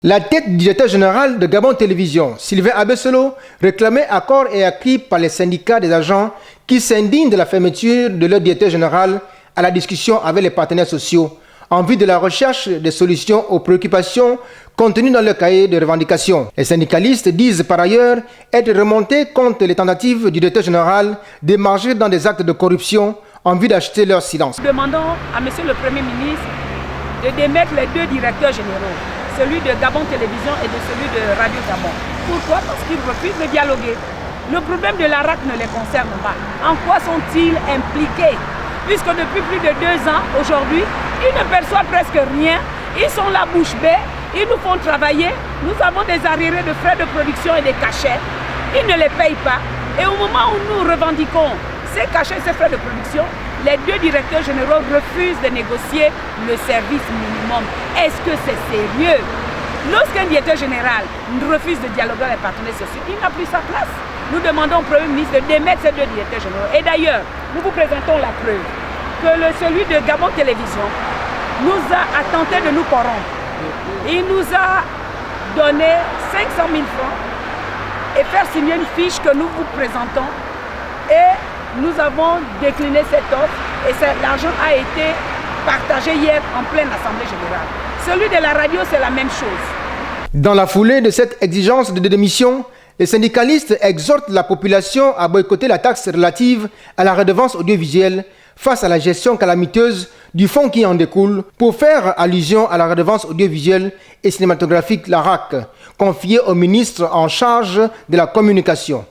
La tête du directeur général de Gabon Télévision, Sylvain Abessolo, réclamait à corps et à cri par les syndicats des agents qui s'indignent de la fermeture de leur directeur général à la discussion avec les partenaires sociaux en vue de la recherche des solutions aux préoccupations contenues dans le cahier de revendications. Les syndicalistes disent par ailleurs être remontés contre les tentatives du directeur général d'émarger dans des actes de corruption en vue d'acheter leur silence. Nous demandons à M. le Premier ministre de démettre les deux directeurs généraux, celui de Gabon Télévision et de celui de Radio Gabon. Pourquoi? Parce qu'ils refusent de dialoguer. Le problème de l'ARAC ne les concerne pas. En quoi sont-ils impliqués? Puisque depuis plus de 2 ans, aujourd'hui, ils ne perçoivent presque rien. Ils sont la bouche bée, ils nous font travailler. Nous avons des arriérés de frais de production et des cachets. Ils ne les payent pas. Et au moment où nous revendiquons ces cachets, ces frais de production, les deux directeurs généraux refusent de négocier le service minimum. Est-ce que c'est sérieux? Lorsqu'un directeur général refuse de dialoguer avec les partenaires sociaux, il n'a plus sa place. Nous demandons au Premier ministre de démettre ces deux directeurs généraux. Et d'ailleurs, nous vous présentons la preuve que celui de Gabon Télévision nous a tenté de nous corrompre. Il nous a donné 500 000 francs et faire signer une fiche que nous vous présentons. Et nous avons décliné cette offre et l'argent a été partagé hier en pleine Assemblée générale. Celui de la radio, c'est la même chose. Dans la foulée de cette exigence de démission, les syndicalistes exhortent la population à boycotter la taxe relative à la redevance audiovisuelle face à la gestion calamiteuse du fonds qui en découle, pour faire allusion à la redevance audiovisuelle et cinématographique, l'ARAC, confiée au ministre en charge de la communication.